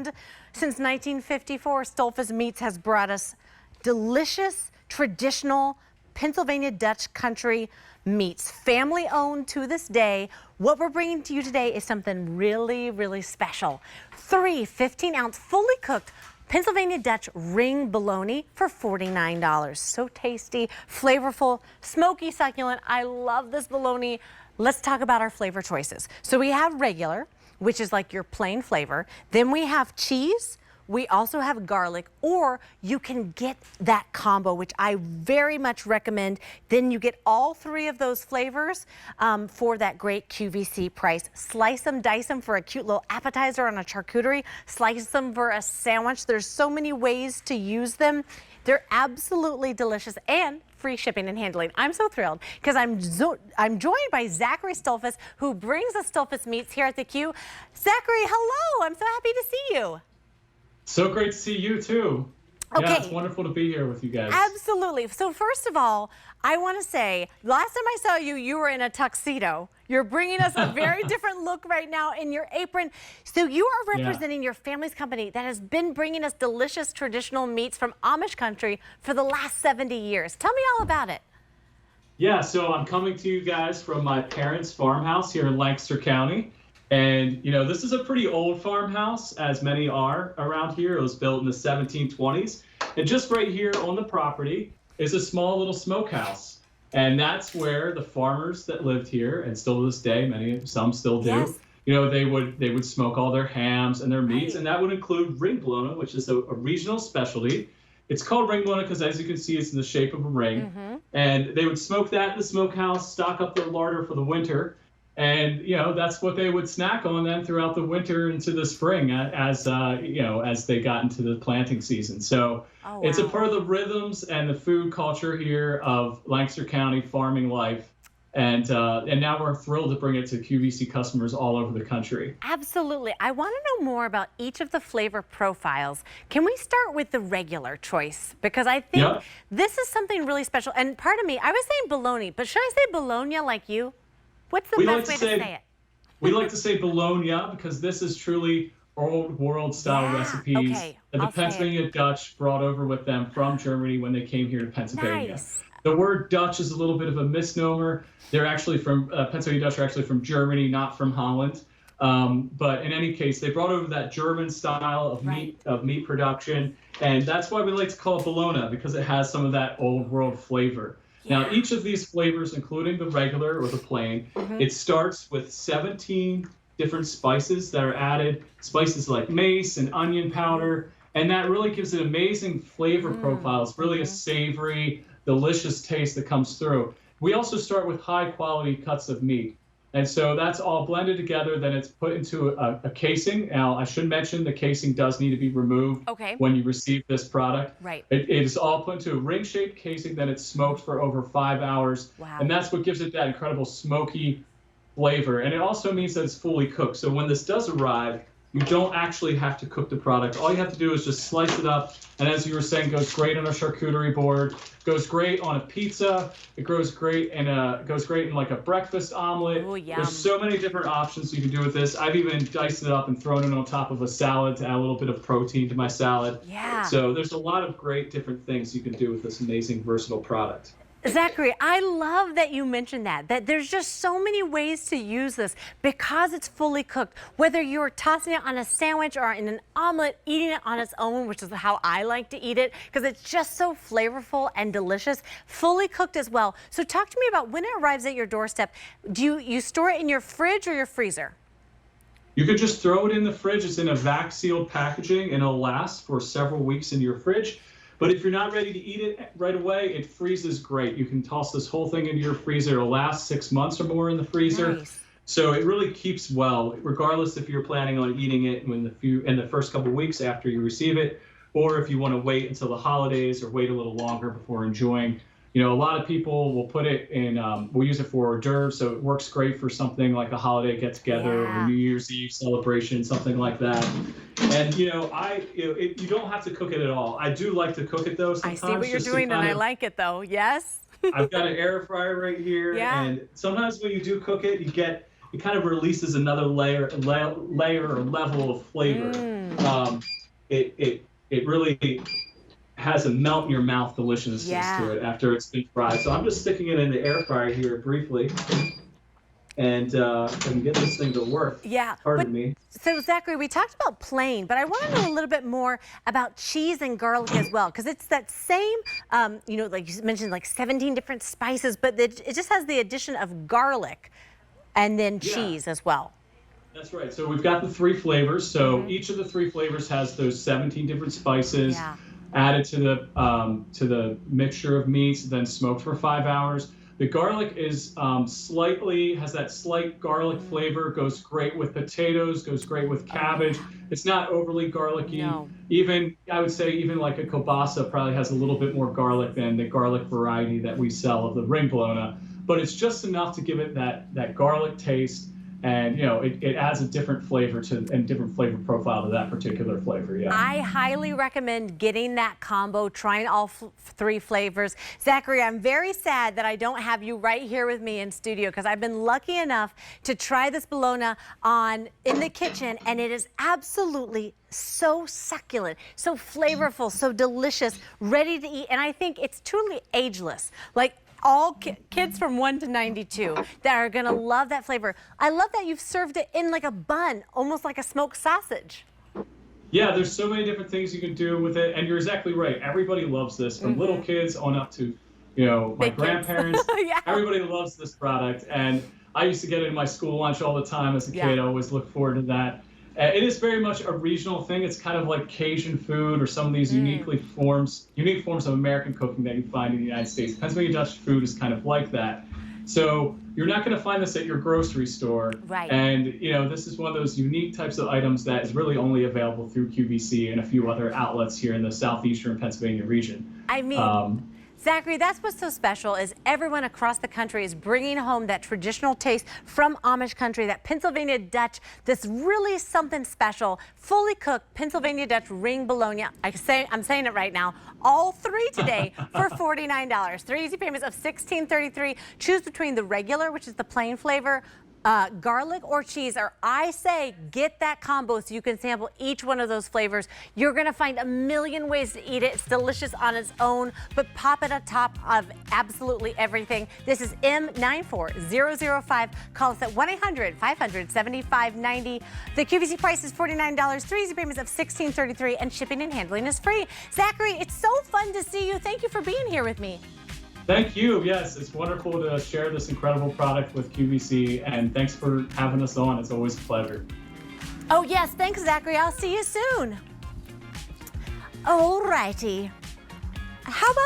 brand since 1954. Stoltzfus Meats has brought us delicious, traditional Pennsylvania Dutch country meats, family owned to this day. What we're bringing to you today is something really, really special. 3 15-ounce fully cooked Pennsylvania Dutch ring bologna for $49. So tasty, flavorful, smoky, succulent. I love this bologna. Let's talk about our flavor choices. So we have regular, which is like your plain flavor. Then we have cheese. We also have garlic, or you can get that combo, which I very much recommend. Then you get all 3 of those flavors for that great QVC price. Slice them, dice them for a cute little appetizer on a charcuterie. Slice them for a sandwich. There's so many ways to use them. They're absolutely delicious and free shipping and handling. I'm so thrilled because I'm joined by Zachary Stoltzfus, who brings us Stoltzfus Meats here at the Q. Zachary, hello. I'm so happy to see you. So great to see you too. Okay. Yeah, it's wonderful to be here with you guys. Absolutely. So first of all, I want to say, last time I saw you, you were in a tuxedo. You're bringing us a very different look right now in your apron. So you are representing your family's company that has been bringing us delicious traditional meats from Amish country for the last 70 years. Tell me all about it. Yeah, so I'm coming to you guys from my parents' farmhouse here in Lancaster County. And, you know, this is a pretty old farmhouse, as many are around here. It was built in the 1720s. And just right here on the property is a small little smokehouse. And that's where the farmers that lived here, and still to this day, some still do, you know, they would smoke all their hams and their meats. And that would include ring bologna, which is a regional specialty. It's called ring bologna because, as you can see, it's in the shape of a ring. And they would smoke that in the smokehouse, stock up their larder for the winter. And, you know, that's what they would snack on then throughout the winter into the spring as you know, as they got into the planting season. So it's a part of the rhythms and the food culture here of Lancaster County farming life. And now we're thrilled to bring it to QVC customers all over the country. Absolutely. I want to know more about each of the flavor profiles. Can we start with the regular choice? Because I think this is something really special. And pardon me, I was saying bologna, but should I say Bologna like you? What's the best way to say it? We like to say Bologna because this is truly old world style recipes that the Pennsylvania Dutch brought over with them from Germany when they came here to Pennsylvania. Nice. The word Dutch is a little bit of a misnomer. They're actually from, Pennsylvania Dutch are actually from Germany, not from Holland. But in any case, they brought over that German style of meat production. And that's why we like to call it Bologna, because it has some of that old world flavor. Now, each of these flavors, including the regular or the plain, it starts with 17 different spices that are added, spices like mace and onion powder, and that really gives it amazing flavor profile. It's really a savory, delicious taste that comes through. We also start with high-quality cuts of meat. And so that's all blended together, then it's put into a casing. Now, I should mention the casing does need to be removed when you receive this product. It is all put into a ring-shaped casing, then it's smoked for over 5 hours. And that's what gives it that incredible smoky flavor. And it also means that it's fully cooked. So when this does arrive, you don't actually have to cook the product. All you have to do is just slice it up. And as you were saying, goes great on a charcuterie board, goes great on a pizza. It goes great in like a breakfast omelet. Ooh, yum. There's so many different options you can do with this. I've even diced it up and thrown it on top of a salad to add a little bit of protein to my salad. So there's a lot of great different things you can do with this amazing versatile product. Zachary, I love that you mentioned that there's just so many ways to use this because it's fully cooked. Whether you're tossing it on a sandwich or in an omelet, eating it on its own, which is how I like to eat it, because it's just so flavorful and delicious, fully cooked as well. So talk to me about when it arrives at your doorstep. Do you store it in your fridge or your freezer? You could just throw it in the fridge. It's in a vac-sealed packaging, and it'll last for several weeks in your fridge. But if you're not ready to eat it right away, it freezes great. You can toss this whole thing into your freezer. It'll last 6 months or more in the freezer. So it really keeps well, regardless if you're planning on eating it in the first couple of weeks after you receive it, or if you want to wait until the holidays or wait a little longer before enjoying. You know, a lot of people will put it in, we'll use it for hors d'oeuvres, so it works great for something like a holiday get-together or a New Year's Eve celebration, something like that. And, you know, you don't have to cook it at all. I do like to cook it, though, sometimes. I see what you're doing, and I like it, though. Yes? I've got an air fryer right here, and sometimes when you do cook it, you get it kind of releases another layer or level of flavor. It really has a melt in your mouth deliciousness to it after it's been fried. So I'm just sticking it in the air fryer here briefly, and I can get this thing to work. Yeah. Pardon me. So Zachary, we talked about plain, but I want to know a little bit more about cheese and garlic as well, because it's that same, you know, like you mentioned, like 17 different spices, but it just has the addition of garlic and then cheese as well. That's right. So we've got the 3 flavors. So each of the 3 flavors has those 17 different spices added to the mixture of meats, then smoked for 5 hours. The garlic is has that slight garlic flavor, goes great with potatoes, goes great with cabbage. It's not overly garlicky. No. Even, I would say, even like a kielbasa probably has a little bit more garlic than the garlic variety that we sell of the ring Bologna. But it's just enough to give it that garlic taste. And, you know, it adds a different flavor and different flavor profile to that particular flavor, I highly recommend getting that combo, trying all 3 flavors. Zachary, I'm very sad that I don't have you right here with me in studio, because I've been lucky enough to try this Bologna in the kitchen, and it is absolutely so succulent, so flavorful, so delicious, ready to eat, and I think it's truly ageless. Like, all kids from 1 to 92 that are gonna love that flavor. I love that you've served it in like a bun, almost like a smoked sausage. Yeah, there's so many different things you can do with it, and you're exactly right. Everybody loves this, from little kids on up to, you know, my grandparents. Everybody loves this product, and I used to get it in my school lunch all the time as a kid. I always look forward to that. It is very much a regional thing. It's kind of like Cajun food or some of these unique forms of American cooking that you find in the United States. Pennsylvania Dutch food is kind of like that. So you're not going to find this at your grocery store. Right. And, you know, this is one of those unique types of items that is really only available through QVC and a few other outlets here in the southeastern Pennsylvania region. I mean, Zachary, that's what's so special, is everyone across the country is bringing home that traditional taste from Amish country, that Pennsylvania Dutch, this really something special, fully cooked Pennsylvania Dutch ring Bologna. I'm saying it right now. All 3 today for $49. 3 easy payments of $16.33. Choose between the regular, which is the plain flavor, garlic or cheese, or I say get that combo so you can sample each one of those flavors. You're gonna find a million ways to eat it. It's delicious on its own, but pop it on top of absolutely everything. This is M94005. Call us at 1-800-500-7590. The QVC price is $49, 3 easy payments of $16.33, and shipping and handling is free. Zachary, it's so fun to see you. Thank you for being here with me. Thank you. Yes, it's wonderful to share this incredible product with QVC, and thanks for having us on. It's always a pleasure. Oh, yes. Thanks, Zachary. I'll see you soon. All righty. How about